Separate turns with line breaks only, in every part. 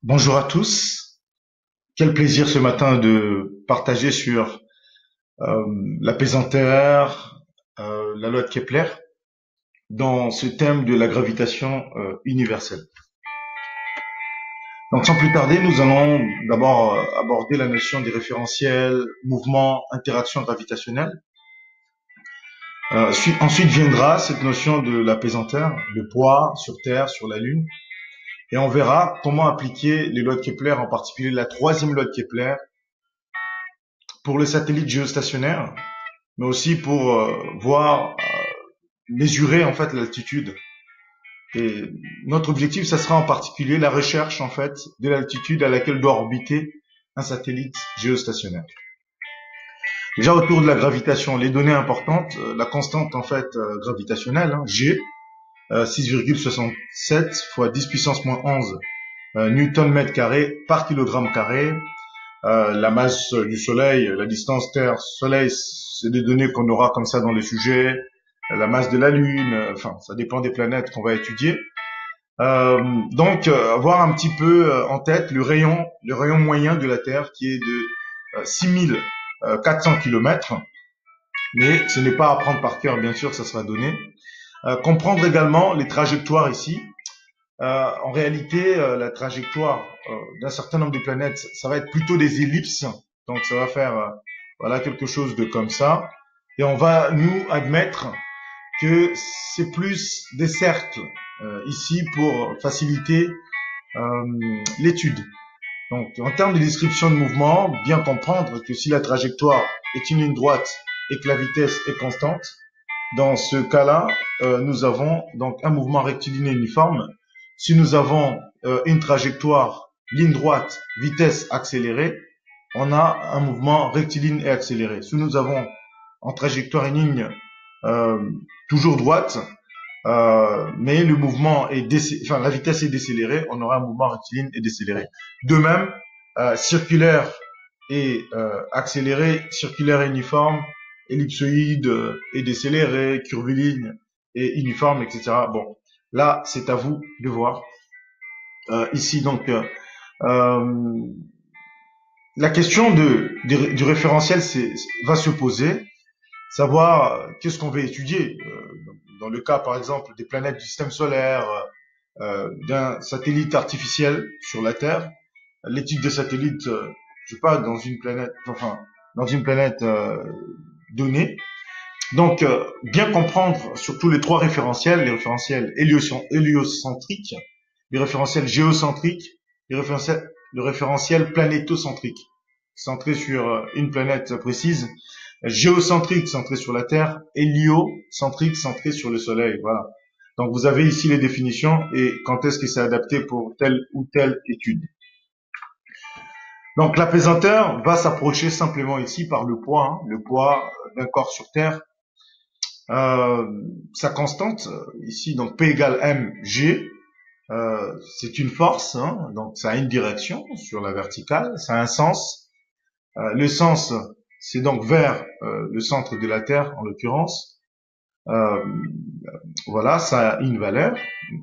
Bonjour à tous. Quel plaisir ce matin de partager sur euh, la pesanteur, la loi de Kepler, dans ce thème de la gravitation universelle. Donc sans plus tarder, nous allons d'abord aborder la notion des référentiels, mouvement, interaction gravitationnelle. Ensuite viendra cette notion de la pesanteur, le poids sur Terre, sur la Lune, et on verra comment appliquer les lois de Kepler, en particulier la troisième loi de Kepler, pour les satellites géostationnaires, mais aussi pour voir, mesurer en fait l'altitude. Et notre objectif, ça sera en particulier la recherche en fait de l'altitude à laquelle doit orbiter un satellite géostationnaire. Déjà autour de la gravitation, les données importantes, la constante en fait gravitationnelle, hein, G, 6,67 fois 10 puissance moins 11 newton mètre carré par kilogramme carré. La masse du Soleil, la distance Terre-Soleil, c'est des données qu'on aura comme ça dans les sujets. La masse de la Lune, enfin, ça dépend des planètes qu'on va étudier. Donc, avoir un petit peu en tête le rayon moyen de la Terre qui est de 6400 km. Mais ce n'est pas à apprendre par cœur, bien sûr, ça sera donné. Comprendre également les trajectoires ici. En réalité, la trajectoire d'un certain nombre de planètes, ça va être plutôt des ellipses. Donc, ça va faire voilà quelque chose de comme ça. Et on va nous admettre que c'est plus des cercles ici pour faciliter l'étude. Donc, en termes de description de mouvement, bien comprendre que si la trajectoire est une ligne droite et que la vitesse est constante, dans ce cas-là, nous avons donc un mouvement rectiligne uniforme. Si nous avons une trajectoire ligne droite, vitesse accélérée, on a un mouvement rectiligne et accéléré. Si nous avons en trajectoire une ligne euh, toujours droite, mais le mouvement est enfin la vitesse est décélérée, on aura un mouvement rectiligne et décéléré. De même, circulaire et accéléré, circulaire et uniforme, ellipsoïde et décéléré, curviligne et uniforme, etc. Bon, là, c'est à vous de voir. Ici, donc, la question du référentiel va se poser, savoir qu'est-ce qu'on veut étudier. Dans le cas, par exemple, des planètes du système solaire, d'un satellite artificiel sur la Terre, l'étude des satellites, je sais pas, dans une planète, enfin, dans une planète donnée. Donc, bien comprendre surtout les trois référentiels, les référentiels héliocentriques, les référentiels géocentriques, le référentiel planétocentrique, centré sur une planète précise, géocentrique, centré sur la Terre, héliocentrique, centré sur le Soleil. Voilà. Donc, vous avez ici les définitions et quand est-ce que c'est adapté pour telle ou telle étude. Donc, l'apaisanteur va s'approcher simplement ici par le poids, hein, le poids d'un corps sur Terre. Sa constante, ici, donc P égale mg, c'est une force, hein, donc ça a une direction sur la verticale, ça a un sens. Le sens, c'est donc vers le centre de la Terre, en l'occurrence. Euh, voilà, ça a une valeur,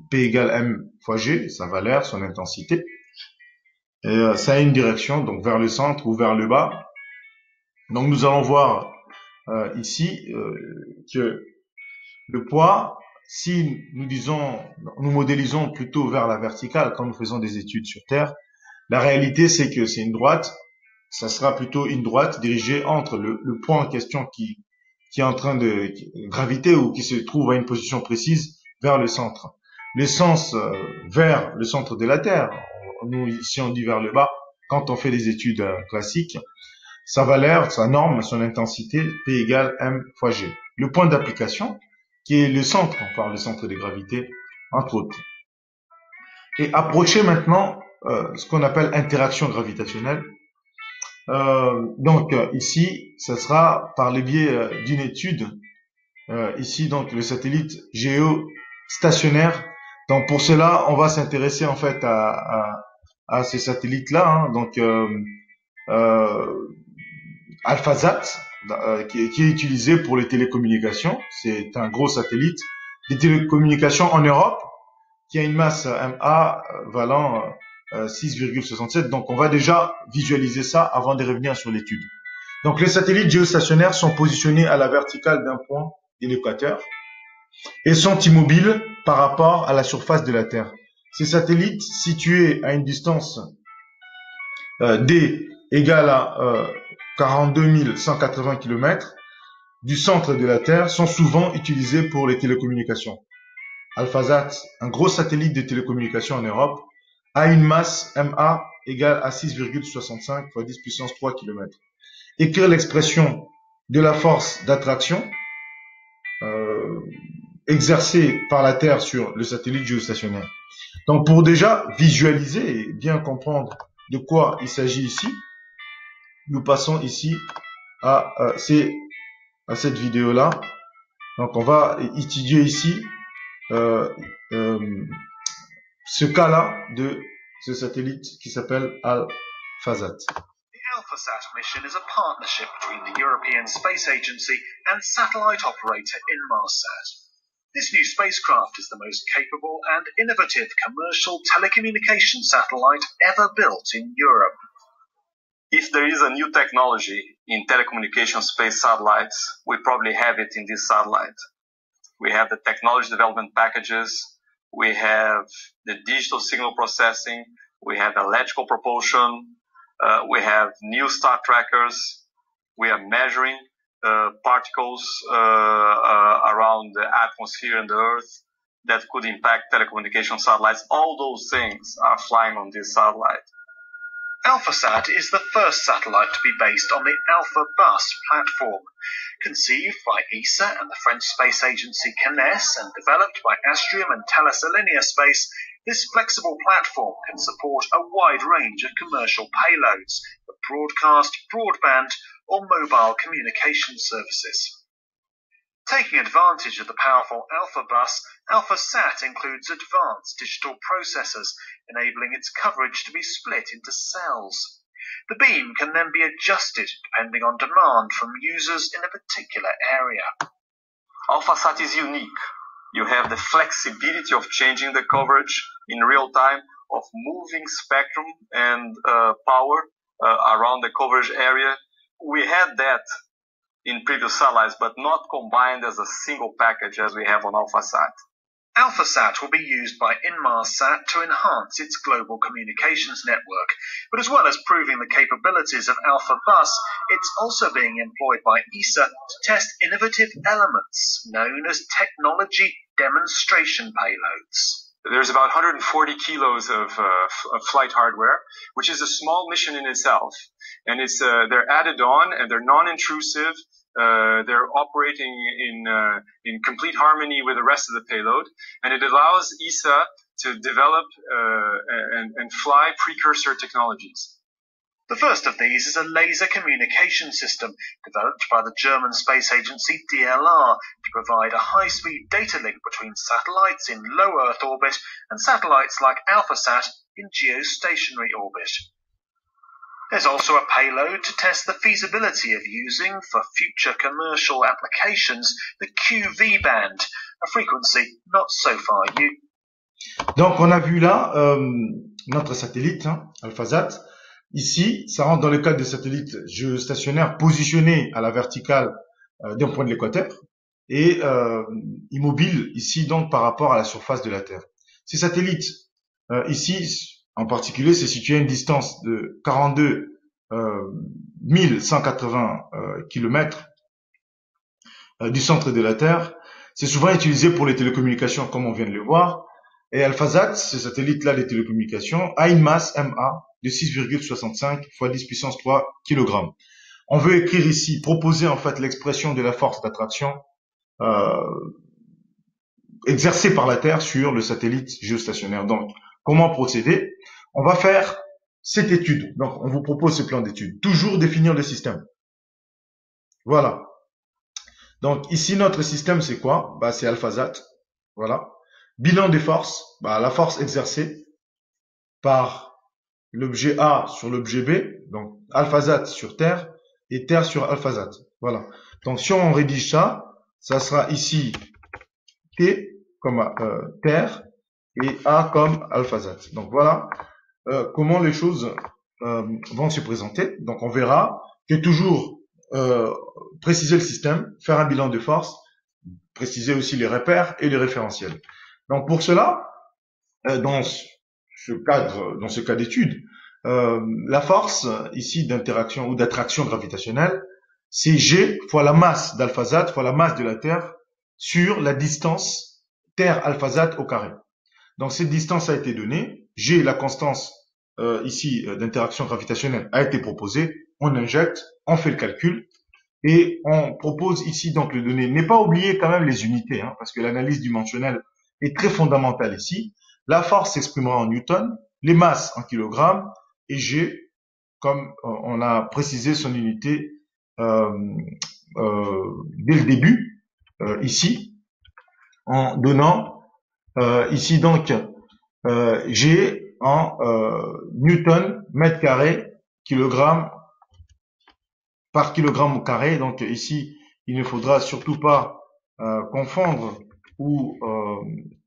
P égale m fois g, sa valeur, son intensité. Et ça a une direction, donc vers le centre ou vers le bas. Donc nous allons voir ici que le poids, si nous modélisons plutôt vers la verticale quand nous faisons des études sur Terre, la réalité c'est que c'est une droite, ça sera plutôt une droite dirigée entre le point en question qui est en train de graviter ou qui se trouve à une position précise vers le centre. Le sens vers le centre de la Terre, nous ici on dit vers le bas, quand on fait des études classiques, sa valeur, sa norme, son intensité, P égale m fois g. Le point d'application, qui est le centre, on parle du centre de gravité, entre autres. Et approcher maintenant ce qu'on appelle interaction gravitationnelle. Donc ici, ça sera par le biais d'une étude. Ici, donc le satellite géostationnaire. Donc pour cela, on va s'intéresser en fait à ces satellites-là. Hein. Donc euh, AlphaSat, qui est utilisé pour les télécommunications. C'est un gros satellite des télécommunications en Europe qui a une masse MA valant 6,67. Donc, on va déjà visualiser ça avant de revenir sur l'étude. Donc, les satellites géostationnaires sont positionnés à la verticale d'un point de l'équateur et sont immobiles par rapport à la surface de la Terre. Ces satellites, situés à une distance D égale à 42 180 km du centre de la Terre, sont souvent utilisés pour les télécommunications. AlphaSat, un gros satellite de télécommunications en Europe, a une masse MA égale à 6,65 fois 10 puissance 3 km. Écrire l'expression de la force d'attraction exercée par la Terre sur le satellite géostationnaire. Donc, pour déjà visualiser et bien comprendre de quoi il s'agit ici, nous passons ici à cette vidéo-là. Donc, on va étudier ici ce cas-là de ce satellite qui s'appelle AlphaSat.
The AlphaSat mission is a partnership between the European Space Agency and satellite operator Inmarsat. This new spacecraft is the most capable and innovative commercial telecommunication satellite ever built in Europe.
If there is a new technology in telecommunication space satellites, we probably have it in this satellite. We have the technology development packages, we have the digital signal processing, we have electrical propulsion, we have new star trackers, we are measuring particles around the atmosphere and the Earth that could impact telecommunication satellites. All those things are flying on this satellite.
AlphaSat is the first satellite to be based on the AlphaBus platform. Conceived by ESA and the French space agency CNES and developed by Astrium and Thales Alenia Space, this flexible platform can support a wide range of commercial payloads for broadcast, broadband, or mobile communication services. Taking advantage of the powerful AlphaBus, AlphaSat includes advanced digital processors, enabling its coverage to be split into cells. The beam can then be adjusted depending on demand from users in a particular area.
AlphaSat is unique. You have the flexibility of changing the coverage in real time, of moving spectrum and power around the coverage area. We had that in previous satellites, but not combined as a single package as we have on AlphaSat.
AlphaSat will be used by Inmarsat to enhance its global communications network, but as well as proving the capabilities of AlphaBus, it's also being employed by ESA to test innovative elements known as technology demonstration payloads.
There's about 140 kilos of flight hardware, which is a small mission in itself. And they're added on and they're non-intrusive. They're operating in complete harmony with the rest of the payload, and it allows ESA to develop and fly precursor technologies.
The first of these is a laser communication system developed by the German space agency DLR to provide a high-speed data link between satellites in low Earth orbit and satellites like AlphaSat in geostationary orbit. There's also a payload to test the feasibility of using for future commercial applications the QV band, a frequency not so far used.
Donc on a vu là notre satellite, AlphaSat. Ici, ça rentre dans le cadre des satellites géostationnaires positionnés à la verticale d'un point de l'équateur et immobiles ici donc par rapport à la surface de la Terre. Ces satellites ici en particulier, c'est situé à une distance de 42 180 km du centre de la Terre. C'est souvent utilisé pour les télécommunications, comme on vient de le voir. Et AlphaSat, ce satellite-là des télécommunications, a une masse MA de 6,65 fois 10 puissance 3 kg. On veut écrire ici, proposer en fait l'expression de la force d'attraction exercée par la Terre sur le satellite géostationnaire. Donc, comment procéder? On va faire cette étude. Donc, on vous propose ce plan d'étude. Toujours définir le système. Voilà. Donc, ici, notre système, c'est quoi? C'est AlphaSat. Voilà. Bilan des forces. La force exercée par l'objet A sur l'objet B. Donc, AlphaSat sur Terre et Terre sur AlphaSat. Voilà. Donc, si on rédige ça, ça sera ici T comme Terre et A comme AlphaSat. Donc voilà comment les choses vont se présenter. Donc on verra que toujours préciser le système, faire un bilan de force, préciser aussi les repères et les référentiels. Donc pour cela, dans ce cas d'étude, la force ici d'interaction ou d'attraction gravitationnelle, c'est G fois la masse d'alphazate fois la masse de la Terre sur la distance Terre-alphazate au carré. Donc cette distance a été donnée, G, la constance ici d'interaction gravitationnelle, a été proposée, on injecte, on fait le calcul, et on propose ici donc les données. N'est pas oublier quand même les unités, hein, parce que l'analyse dimensionnelle est très fondamentale ici. La force s'exprimera en newton, les masses en kilogrammes, et G, comme on a précisé son unité dès le début, ici, en donnant ici donc G en newton, mètre carré, kilogramme par kilogramme au carré. Donc ici, il ne faudra surtout pas confondre ou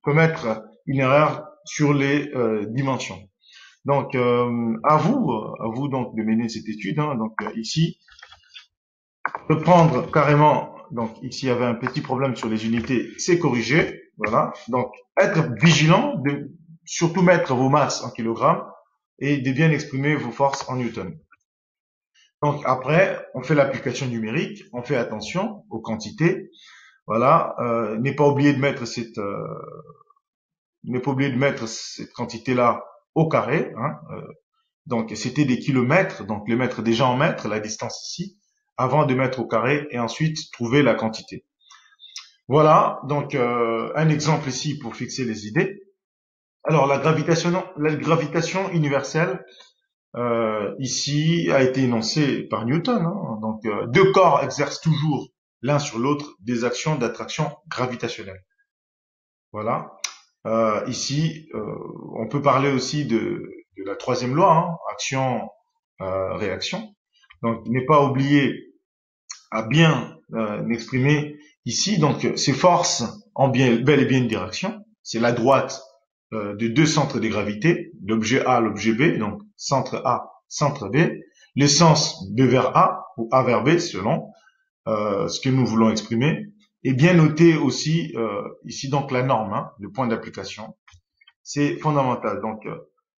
commettre une erreur sur les dimensions. Donc à vous donc de mener cette étude. Hein. Donc ici, de prendre carrément. Donc ici, il y avait un petit problème sur les unités, c'est corrigé. Voilà. Donc être vigilant, de surtout mettre vos masses en kilogrammes et de bien exprimer vos forces en newton. Donc après, on fait l'application numérique, on fait attention aux quantités. Voilà, n'est pas oublié de mettre cette quantité-là au carré. Hein, donc c'était des kilomètres, donc les mettre déjà en mètres, la distance ici, avant de mettre au carré et ensuite trouver la quantité. Voilà, donc un exemple ici pour fixer les idées. Alors la gravitation universelle ici a été énoncée par Newton. Hein, donc deux corps exercent toujours l'un sur l'autre des actions d'attraction gravitationnelle. Voilà. Ici, on peut parler aussi de la troisième loi, hein, action-réaction. Donc, n'est pas oublié à bien exprimer ici. Donc, ces forces ont bel et bien une direction. C'est la droite de deux centres de gravité, l'objet A, l'objet B, donc centre A, centre B, le sens B vers A ou A vers B selon ce que nous voulons exprimer. Et bien noter aussi ici donc la norme, hein, le point d'application. C'est fondamental. Donc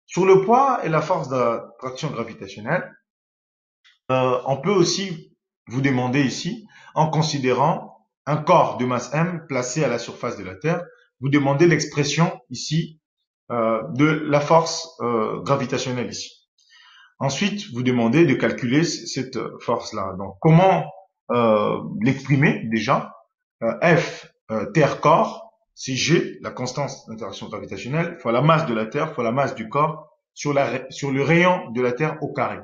sur le poids et la force d'attraction gravitationnelle, on peut aussi vous demander ici, en considérant un corps de masse m placé à la surface de la Terre, vous demandez l'expression ici de la force gravitationnelle ici. Ensuite, vous demandez de calculer cette force-là. Donc comment l'exprimer déjà? F, Terre-corps, c'est G, la constance d'interaction gravitationnelle, fois la masse de la Terre, fois la masse du corps, sur le rayon de la Terre au carré.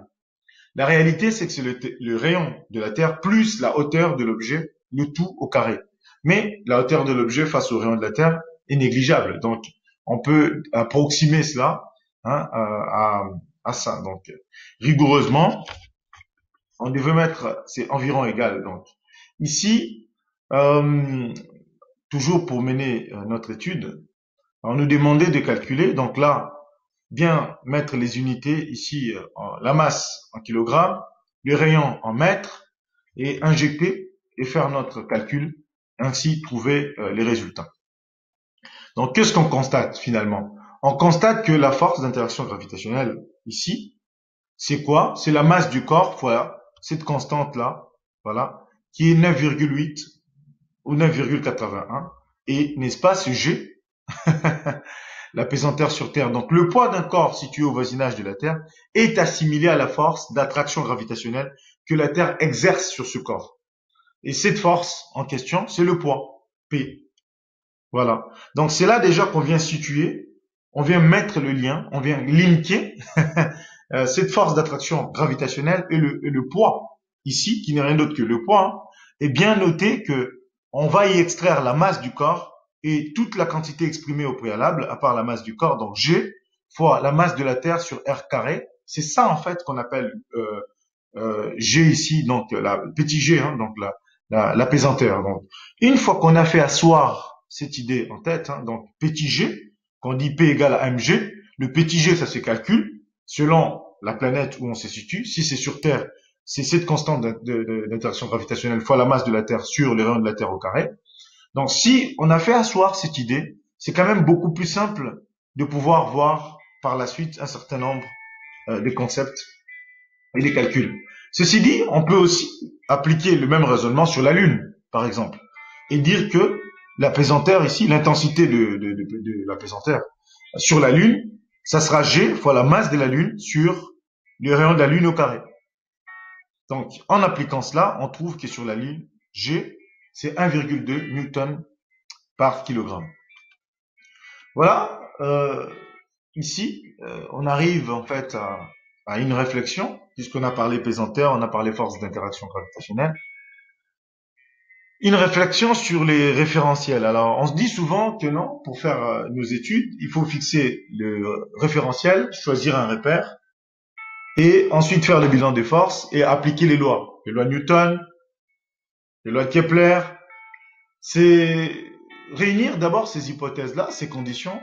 La réalité, c'est que c'est le rayon de la Terre plus la hauteur de l'objet, le tout au carré. Mais la hauteur de l'objet face au rayon de la Terre est négligeable. Donc, on peut approximer cela hein, à ça. Donc, rigoureusement, on devait mettre, c'est environ égal. Donc, ici, toujours pour mener notre étude, on nous demandait de calculer, donc là, bien mettre les unités ici, la masse en kilogrammes, le rayon en mètres, et injecter et faire notre calcul, ainsi trouver les résultats. Donc qu'est-ce qu'on constate finalement? On constate que la force d'interaction gravitationnelle ici, c'est quoi? C'est la masse du corps fois cette constante-là, voilà, qui est 9,8 ou 9,81. Et n'est-ce pas ce G, la pesanteur sur Terre. Donc le poids d'un corps situé au voisinage de la Terre est assimilé à la force d'attraction gravitationnelle que la Terre exerce sur ce corps. Et cette force en question, c'est le poids, P. Voilà. Donc c'est là déjà qu'on vient situer, on vient mettre le lien, on vient linker cette force d'attraction gravitationnelle et le poids ici, qui n'est rien d'autre que le poids, hein, est bien noté que on va y extraire la masse du corps et toute la quantité exprimée au préalable, à part la masse du corps, donc G fois la masse de la Terre sur R carré. C'est ça en fait qu'on appelle G ici, donc la petit G, hein, donc la pesanteur. Donc une fois qu'on a fait asseoir cette idée en tête, hein, donc petit G, qu'on dit P égale à mg, le petit G ça se calcule, selon la planète où on se situe. Si c'est sur Terre, c'est cette constante d'interaction gravitationnelle fois la masse de la Terre sur les rayons de la Terre au carré. Donc, si on a fait asseoir cette idée, c'est quand même beaucoup plus simple de pouvoir voir par la suite un certain nombre de concepts et des calculs. Ceci dit, on peut aussi appliquer le même raisonnement sur la Lune, par exemple, et dire que la pesanteur ici, l'intensité de la pesanteur sur la Lune, ça sera G fois la masse de la Lune sur le rayon de la Lune au carré. Donc, en appliquant cela, on trouve que sur la Lune, G, c'est 1,2 newton par kilogramme. Voilà. Ici, on arrive en fait à une réflexion, puisqu'on a parlé pesanteur, on a parlé force d'interaction gravitationnelle. Une réflexion sur les référentiels. Alors, on se dit souvent que non, pour faire nos études, il faut fixer le référentiel, choisir un repère, et ensuite faire le bilan des forces et appliquer les lois Newton, les lois de Kepler. C'est réunir d'abord ces hypothèses-là, ces conditions,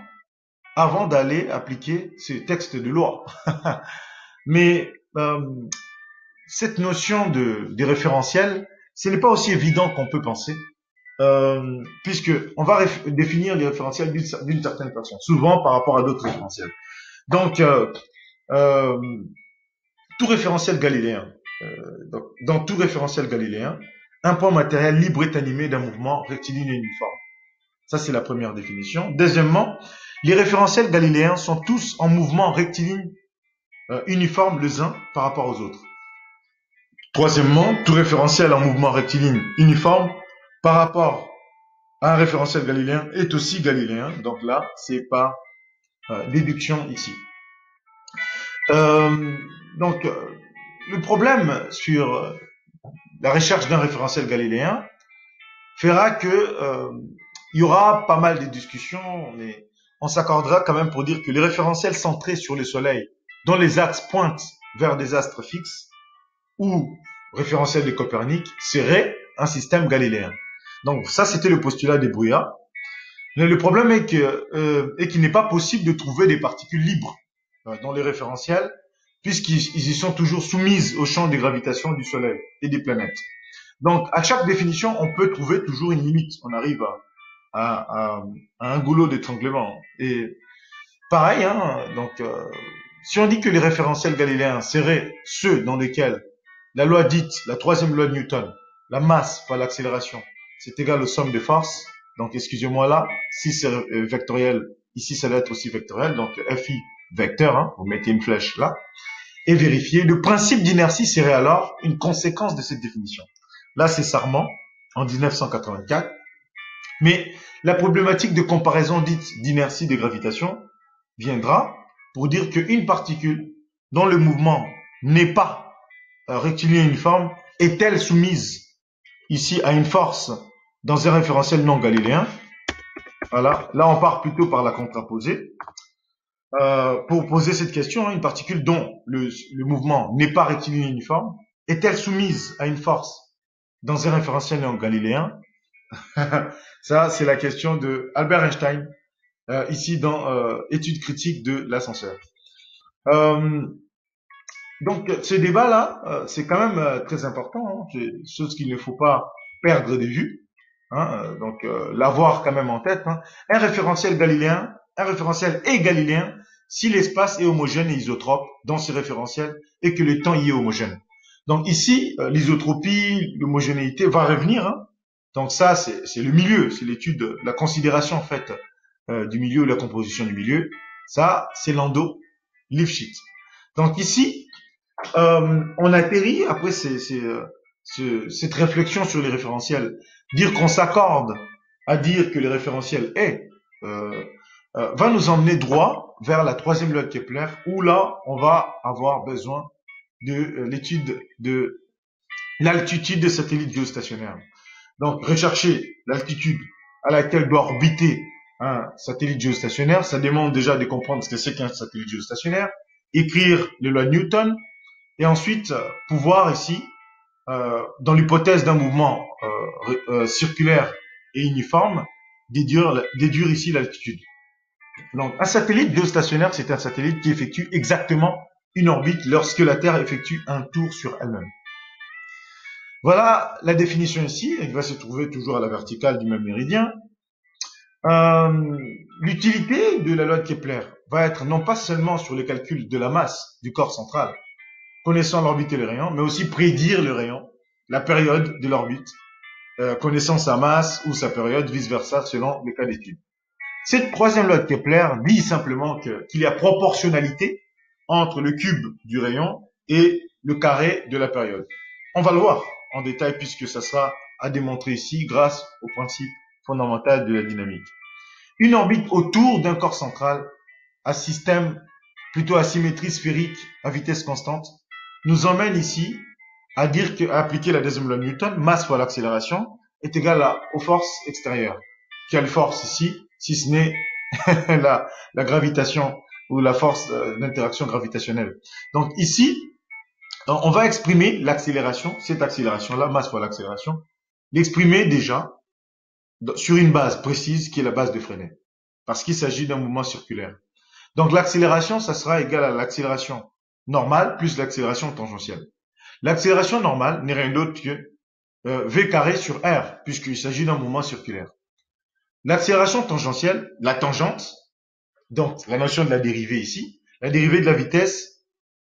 avant d'aller appliquer ces textes de loi. Mais cette notion des référentiels, ce n'est pas aussi évident qu'on peut penser, puisque on va définir les référentiels d'une certaine façon, souvent par rapport à d'autres référentiels. Donc, tout référentiel galiléen, dans tout référentiel galiléen, un point matériel libre est animé d'un mouvement rectiligne et uniforme. Ça, c'est la première définition. Deuxièmement, les référentiels galiléens sont tous en mouvement rectiligne uniforme les uns par rapport aux autres. Troisièmement, tout référentiel en mouvement rectiligne uniforme par rapport à un référentiel galiléen est aussi galiléen. Donc là, c'est pas déduction ici. Donc, le problème sur la recherche d'un référentiel galiléen fera que il y aura pas mal de discussions, mais on s'accordera quand même pour dire que les référentiels centrés sur le Soleil, dont les axes pointent vers des astres fixes, ou référentiel de Copernic, serait un système galiléen. Donc ça, c'était le postulat des Bruyas. Mais le problème est qu'il n'est pas possible de trouver des particules libres dans les référentiels, puisqu'ils y sont toujours soumises au champ de gravitation du Soleil et des planètes. Donc, à chaque définition, on peut trouver toujours une limite. On arrive à un goulot d'étranglement. Et pareil, si on dit que les référentiels galiléens seraient ceux dans lesquels la loi dite, la troisième loi de Newton, la masse par l'accélération, c'est égal aux sommes des forces. Donc, excusez-moi là, si c'est vectoriel, ici ça va être aussi vectoriel. Donc, FI vecteur, vous mettez une flèche là, et vérifier. Le principe d'inertie serait alors une conséquence de cette définition. Là, c'est Sarman, en 1984. Mais la problématique de comparaison dite d'inertie de gravitation viendra pour dire qu'une particule dont le mouvement n'est pas rectiligne uniforme est-elle soumise ici à une force dans un référentiel non galiléen? Voilà. Là, on part plutôt par la contraposée. Pour poser cette question, une particule dont le mouvement n'est pas rectiligne uniforme est-elle soumise à une force dans un référentiel non galiléen? Ça, c'est la question de Albert Einstein, ici dans Études critiques de l'ascenseur. Donc, ce débat-là, c'est quand même très important. C'est une chose qu'il ne faut pas perdre de vue. Donc, l'avoir quand même en tête. Un référentiel galiléen, un référentiel est galiléen si l'espace est homogène et isotrope dans ce référentiel et que le temps y est homogène. Donc ici, l'isotropie, l'homogénéité va revenir. Donc ça, c'est le milieu, c'est l'étude, la considération en fait du milieu, la composition du milieu. Ça, c'est Landau-Lifshitz. Donc ici, on atterrit après cette réflexion sur les référentiels, dire qu'on s'accorde à dire que le référentiel est va nous emmener droit vers la troisième loi de Kepler, où là, on va avoir besoin de l'étude de l'altitude des satellites géostationnaires. Donc, rechercher l'altitude à laquelle doit orbiter un satellite géostationnaire, ça demande déjà de comprendre ce que c'est qu'un satellite géostationnaire, écrire les lois de Newton, et ensuite pouvoir ici, dans l'hypothèse d'un mouvement circulaire et uniforme, déduire ici l'altitude. Donc, un satellite géostationnaire, c'est un satellite qui effectue exactement une orbite lorsque la Terre effectue un tour sur elle-même. Voilà la définition ici, elle va se trouver toujours à la verticale du même méridien. L'utilité de la loi de Kepler va être non pas seulement sur le calcul de la masse du corps central, connaissant l'orbite et le rayon, mais aussi prédire le rayon, la période de l'orbite, connaissant sa masse ou sa période, vice-versa, selon les cas d'étude. Cette troisième loi de Kepler dit simplement qu'il y a proportionnalité entre le cube du rayon et le carré de la période. On va le voir en détail puisque ça sera à démontrer ici grâce au principe fondamental de la dynamique. Une orbite autour d'un corps central à système plutôt à symétrie sphérique à vitesse constante nous emmène ici à dire qu'à appliquer la deuxième loi de Newton, masse fois l'accélération est égale aux forces extérieures. Quelle force ici, si ce n'est la gravitation ou la force d'interaction gravitationnelle. Donc ici, on va exprimer l'accélération, cette accélération-là, masse fois l'accélération, l'exprimer déjà sur une base précise qui est la base de Fresnel, parce qu'il s'agit d'un mouvement circulaire. Donc l'accélération, ça sera égal à l'accélération normale plus l'accélération tangentielle. L'accélération normale n'est rien d'autre que v carré sur r, puisqu'il s'agit d'un mouvement circulaire. L'accélération tangentielle, la tangente, donc la notion de la dérivée ici, la dérivée de la vitesse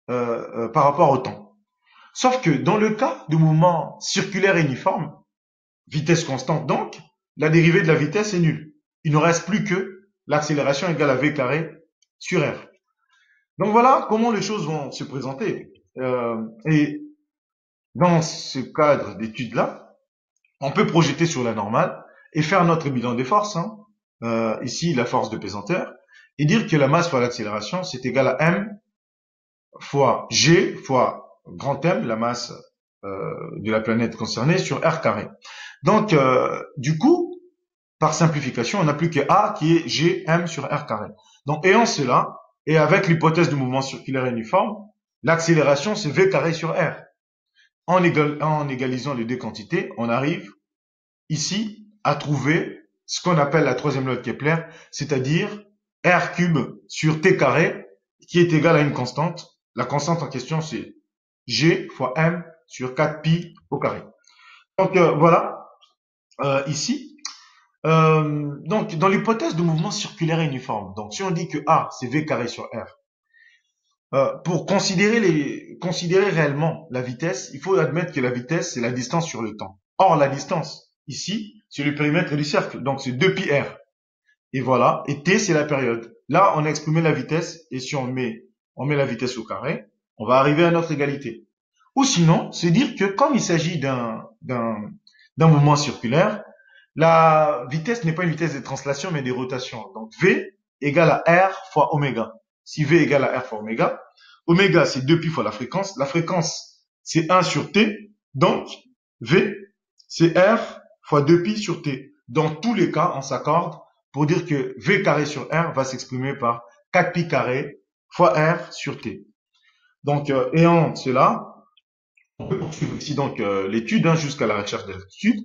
par rapport au temps. Sauf que dans le cas de mouvement circulaire uniforme, vitesse constante donc, la dérivée de la vitesse est nulle. Il ne reste plus que l'accélération égale à v carré sur r. Donc voilà comment les choses vont se présenter. Et dans ce cadre d'études-là, on peut projeter sur la normale et faire notre bilan des forces, ici la force de pesanteur, et dire que la masse fois l'accélération, c'est égal à m fois g fois grand M, la masse de la planète concernée, sur r carré. Donc, du coup, par simplification, on n'a plus que A qui est Gm sur R carré. Donc, ayant cela, et avec l'hypothèse de mouvement circulaire uniforme, l'accélération c'est V carré sur R. En égalisant les deux quantités, on arrive ici à trouver ce qu'on appelle la troisième loi de Kepler, c'est-à-dire R cube sur T carré, qui est égal à une constante. La constante en question, c'est G fois M sur 4pi au carré. Donc, voilà, ici. Donc, dans l'hypothèse de mouvement circulaire uniforme, donc si on dit que A, c'est V carré sur R, pour considérer réellement la vitesse, il faut admettre que la vitesse, c'est la distance sur le temps. Or, la distance, ici, c'est le périmètre du cercle, donc c'est 2pi R. Et voilà, et T, c'est la période. Là, on a exprimé la vitesse, et si on met la vitesse au carré, on va arriver à notre égalité. Ou sinon, c'est dire que comme il s'agit d'un mouvement circulaire, la vitesse n'est pas une vitesse de translation, mais de rotation. Donc, V égale à R fois oméga. Si V égale à R fois oméga, oméga, c'est 2pi fois la fréquence. La fréquence, c'est 1 sur T. Donc, V, c'est R fois 2pi sur T. Dans tous les cas, on s'accorde pour dire que V carré sur R va s'exprimer par 4pi carré fois R sur T. Donc, ayant cela, on peut poursuivre ici donc l'étude jusqu'à la recherche de l'altitude.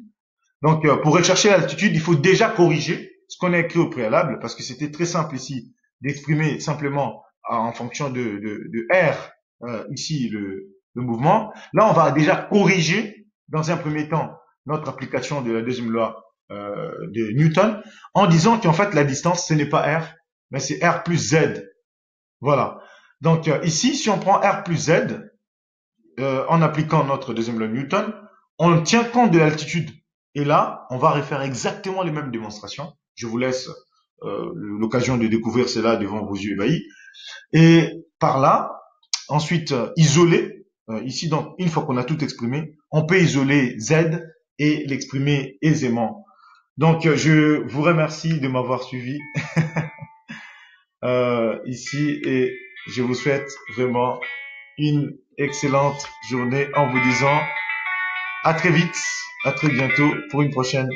Donc, pour rechercher l'altitude, il faut déjà corriger ce qu'on a écrit au préalable, parce que c'était très simple ici d'exprimer simplement en fonction de R, ici le mouvement. Là, on va déjà corriger, dans un premier temps, notre application de la deuxième loi de Newton, en disant qu'en fait, la distance, ce n'est pas R, mais c'est R plus Z. Voilà. Donc, ici, si on prend R plus Z, en appliquant notre deuxième loi de Newton, on tient compte de l'altitude. Et là, on va refaire exactement les mêmes démonstrations. Je vous laisse l'occasion de découvrir cela devant vos yeux ébahis. Et par là, ensuite, isoler. Ici, donc, une fois qu'on a tout exprimé, on peut isoler Z et l'exprimer aisément. Donc, je vous remercie de m'avoir suivi ici et je vous souhaite vraiment une excellente journée en vous disant à très vite, à très bientôt pour une prochaine